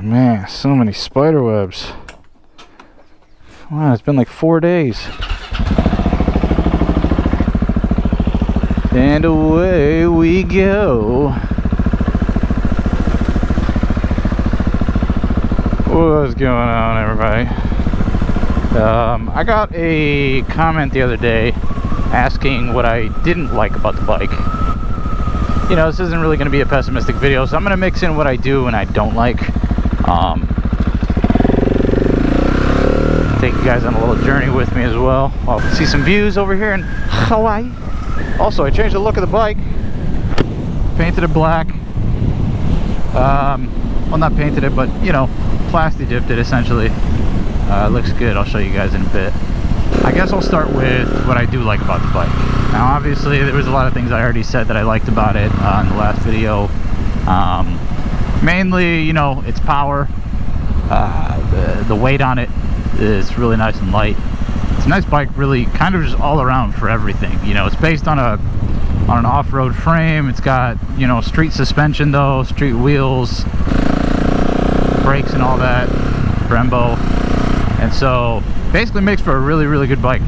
Man, so many spider webs. Wow, it's been like 4 days. And away we go. What's going on, everybody? I got a comment the other day asking what I didn't like about the bike. You know, this isn't really going to be a pessimistic video, so I'm going to mix in what I do and I don't like. Take you guys on a little journey with me as well. I'll see some views over here in Hawaii. Also, I changed the look of the bike. Painted it black. Well, not painted it, but, you know, plasti dipped it essentially. It looks good. I'll show you guys in a bit. I guess I'll start with what I do like about the bike. Now, obviously, there was a lot of things I already said that I liked about it in the last video. Mainly, you know, its power. The weight on it is really nice and light. It's a nice bike, really, kind of just all around for everything. You know, it's based on an off-road frame. It's got, you know, street suspension though, street wheels, brakes and all that, Brembo, and so basically makes for a really, really good bike.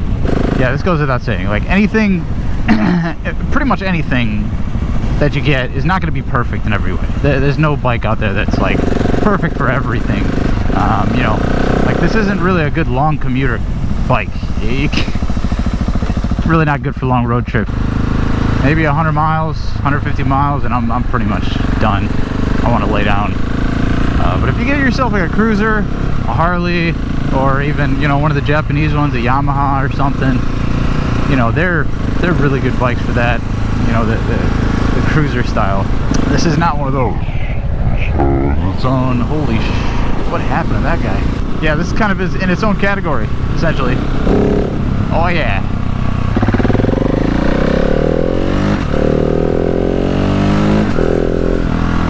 Yeah, this goes without saying. Like anything, pretty much anything that you get is not going to be perfect in every way. There's no bike out there that's like perfect for everything. You know, like this isn't really a good long commuter bike. It's really not good for long road trips. Maybe 100 miles, 150 miles, and I'm pretty much done. I want to lay down. But if you get yourself like a cruiser, a Harley, or even, you know, one of the Japanese ones, a Yamaha or something, you know, they're really good bikes for that. You know, the cruiser style. This is not one of those. Its own. Holy sh! What happened to that guy? Yeah, this kind of is in its own category, essentially. Oh yeah.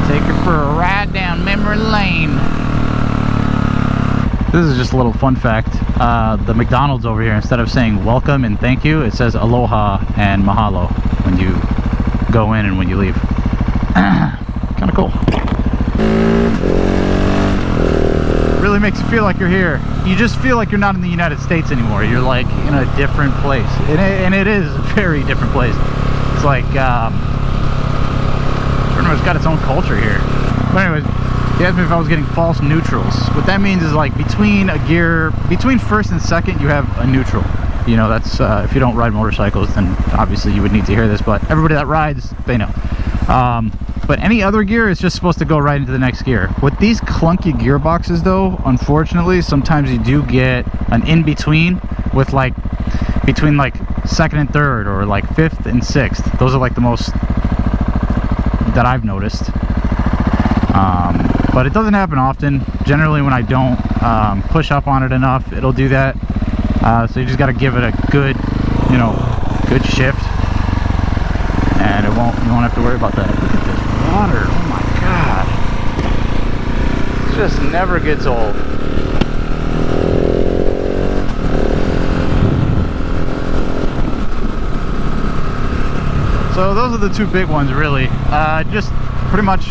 Take her for a ride down memory lane. This is just a little fun fact. The McDonald's over here, instead of saying welcome and thank you, it says aloha and mahalo when you go in and when you leave. Kind of cool. Really makes you feel like you're here. You just feel like you're not in the United States anymore. You're like in a different place, and it is a very different place. It's like pretty much got its own culture here. But anyways, he asked me if I was getting false neutrals. What that means is like between a gear, between first and second, you have a neutral. You know, that's if you don't ride motorcycles, then obviously you would need to hear this. But everybody that rides, they know. But any other gear is just supposed to go right into the next gear. With these clunky gearboxes though, unfortunately, sometimes you do get an in-between with like, between like second and third, or like fifth and sixth. Those are like the most that I've noticed. But it doesn't happen often. Generally when I don't push up on it enough, it'll do that. So you just gotta give it a good, you know, good shift. And you won't have to worry about that. Look at this water, oh my god. It just never gets old. So those are the two big ones really. Just pretty much,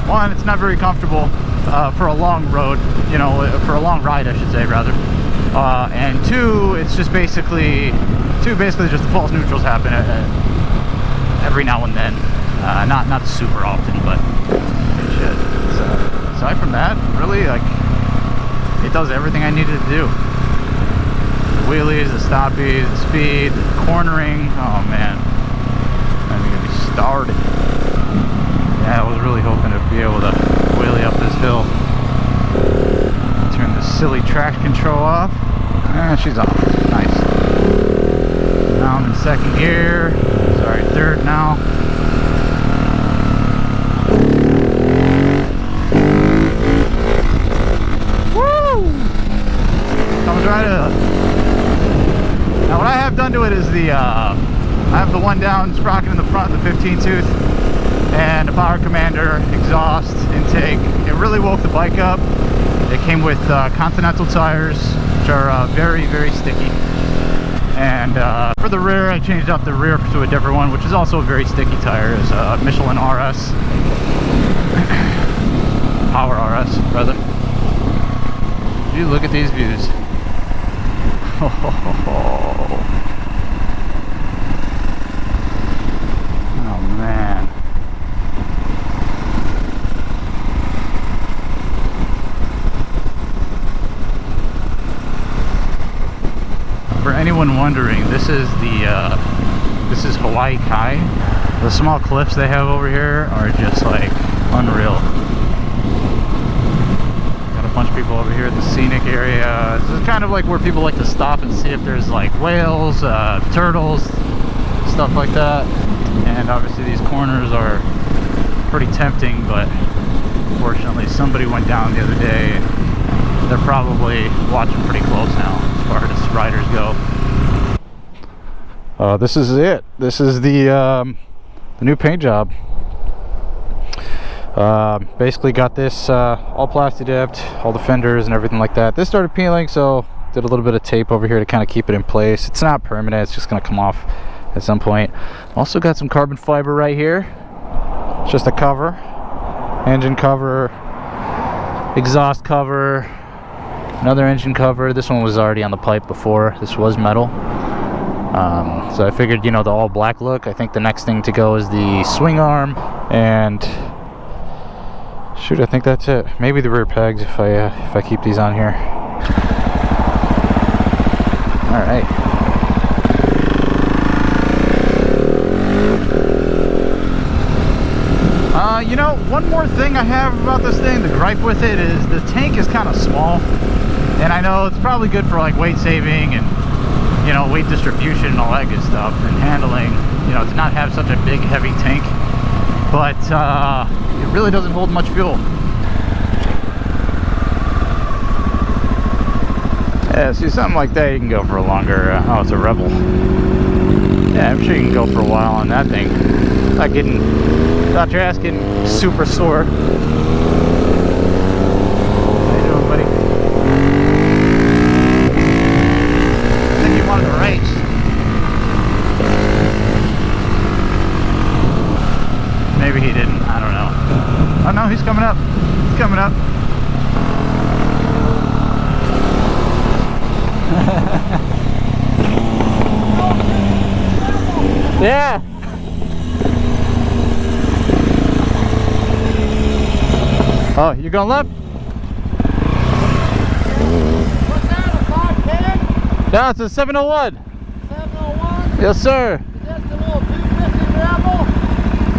one, it's not very comfortable for a long road, you know, for a long ride I should say rather. And two, it's just basically just the false neutrals happen every now and then. Not super often, but shit. So aside from that, really, like, it does everything I needed to do. The wheelies, the stoppies, the speed, the cornering. Oh man, I'm gonna be started. Yeah, I was really hoping to be able to wheelie up this hill. Turn the silly traction control off. She's off. Nice. Now I'm in second gear. Sorry, third now. Woo! Comes right up. Now what I have done to it is I have the one down sprocket in the front, the 15 tooth, and a power commander, exhaust, intake. It really woke the bike up. It came with Continental tires, which are very, very sticky. And for the rear, I changed out the rear to a different one, which is also a very sticky tire. It's a Michelin RS. you look at these views. Oh man. For anyone wondering, this is Hawaii Kai. The small cliffs they have over here are just like unreal. Got a bunch of people over here at the scenic area. This is kind of like where people like to stop and see if there's like whales, turtles, stuff like that. And obviously these corners are pretty tempting, but unfortunately somebody went down the other day. They're probably watching pretty close now as far as riders go. This is it. This is the new paint job. Basically got this all plastic dipped, all the fenders and everything like that. This started peeling, so did a little bit of tape over here to kind of keep it in place. It's not permanent, it's just going to come off at some point. Also got some carbon fiber right here. It's just a cover, engine cover, exhaust cover, another engine cover. This one was already on the pipe before. This was metal. So I figured, you know, the all black look. I think the next thing to go is the swing arm, and shoot, I think that's it. Maybe the rear pegs if I keep these on here. All right. You know, one more thing I have about this thing, the gripe with it, is the tank is kind of small, and I know it's probably good for like weight saving and, you know, weight distribution and all that good stuff, and handling, you know, to not have such a big heavy tank, but it really doesn't hold much fuel. Yeah, see, something like that you can go for a longer, oh, it's a Rebel. Yeah, I'm sure you can go for a while on that thing without your ass getting super sore. How you doing, buddy? I think you wanted to race. Maybe he didn't, I don't know. Oh no, he's coming up. He's coming up. Yeah. Oh, you going left? What's that, a 510? Yeah, it's a 701. 701? Yes, sir. Is that the little 250 Rebel?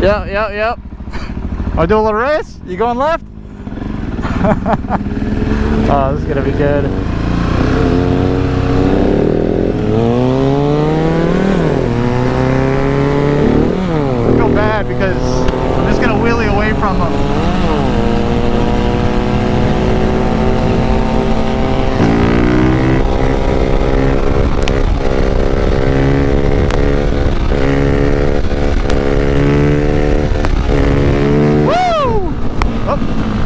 Yep. Wanna do a little race? You going left? Oh, this is gonna be good. I feel bad because I'm just gonna wheelie away from them.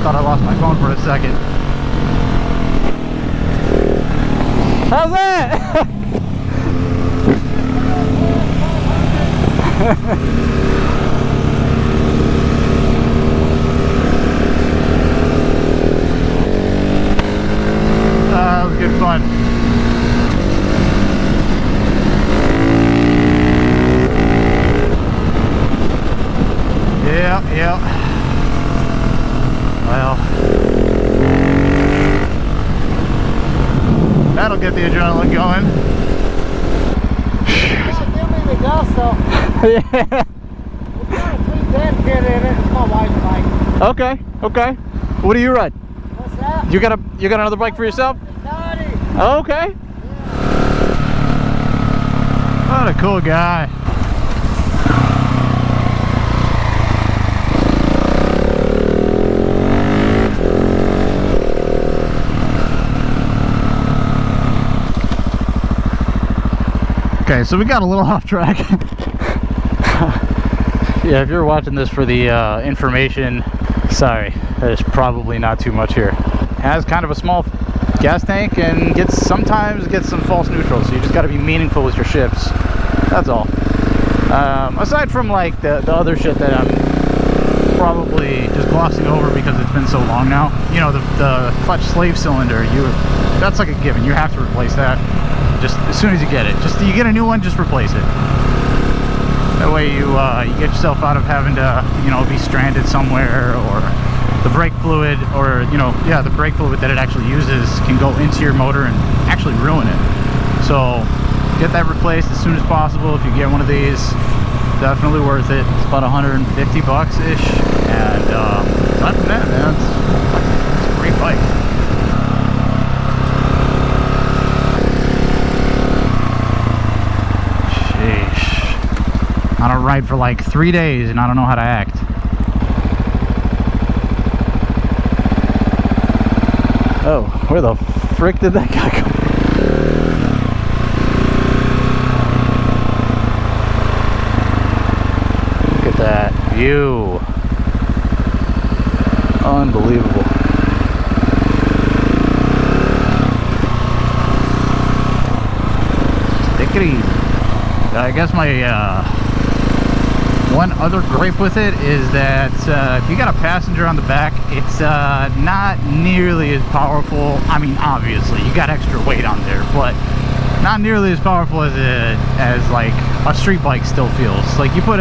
Thought I lost my phone for a second. How's that? That was good fun. Yeah. Well, that'll get the adrenaline going. Yeah, give me the gusto. Yeah. It's got a 310 kit in it. It's my wife's bike. Okay. What do you ride? What's that? You got another bike for yourself? Naughty. Okay. Yeah. What a cool guy. Okay, so we got a little off track. Yeah, if you're watching this for the information, sorry, there's probably not too much here. It has kind of a small gas tank and sometimes gets some false neutrals, so you just got to be meaningful with your shifts. That's all. Aside from like the other shit that I'm probably just glossing over because it's been so long now. You know, the clutch slave cylinder, that's like a given. You have to replace that just as soon as you get it. Just you get a new one, just replace it. That way you get yourself out of having to, you know, be stranded somewhere, or the brake fluid, or, you know, yeah, the brake fluid that it actually uses can go into your motor and actually ruin it. So get that replaced as soon as possible. If you get one of these, definitely worth it. It's about 150 bucks ish, and aside from that, man, it's a great bike. On a ride for like 3 days and I don't know how to act. Oh, where the frick did that guy come from? Look at that view. Unbelievable. Take it easy. I guess my one other gripe with it is that if you got a passenger on the back, it's not nearly as powerful. I mean, obviously you got extra weight on there, but not nearly as powerful as like a street bike still feels. Like you get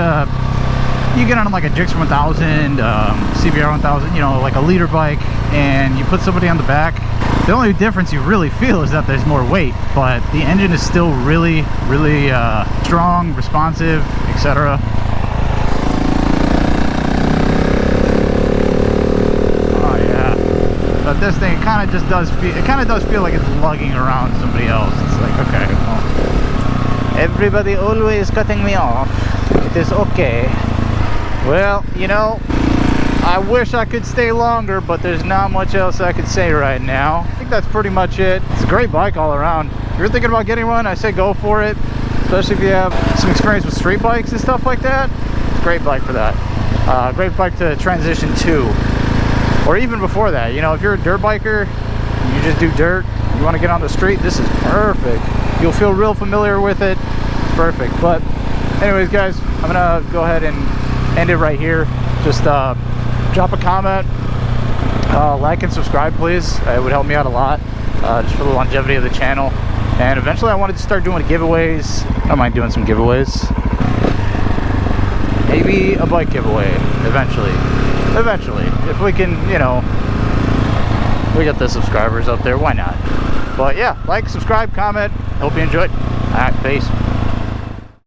on like a Gixxer 1000, CBR 1000, you know, like a liter bike, and you put somebody on the back. The only difference you really feel is that there's more weight, but the engine is still really strong, responsive, etc. But this thing kind of just does feel like it's lugging around somebody else. It's like, okay, well, everybody always cutting me off. It is okay. Well, you know, I wish I could stay longer, but there's not much else I could say right now. I think that's pretty much it. It's a great bike all around. If you're thinking about getting one, I say go for it. Especially if you have some experience with street bikes and stuff like that. It's a great bike for that. Great bike to transition to. Or even before that, you know, if you're a dirt biker, you just do dirt, you want to get on the street, this is perfect. You'll feel real familiar with it. Perfect. But anyways, guys, I'm gonna go ahead and end it right here. Just drop a comment, like and subscribe, please. It would help me out a lot, just for the longevity of the channel. And eventually I wanted to start doing giveaways. I don't mind doing some giveaways. Maybe a bike giveaway eventually. If we can, you know, we got the subscribers up there, why not? But yeah, like, subscribe, comment. Hope you enjoyed. All right, peace.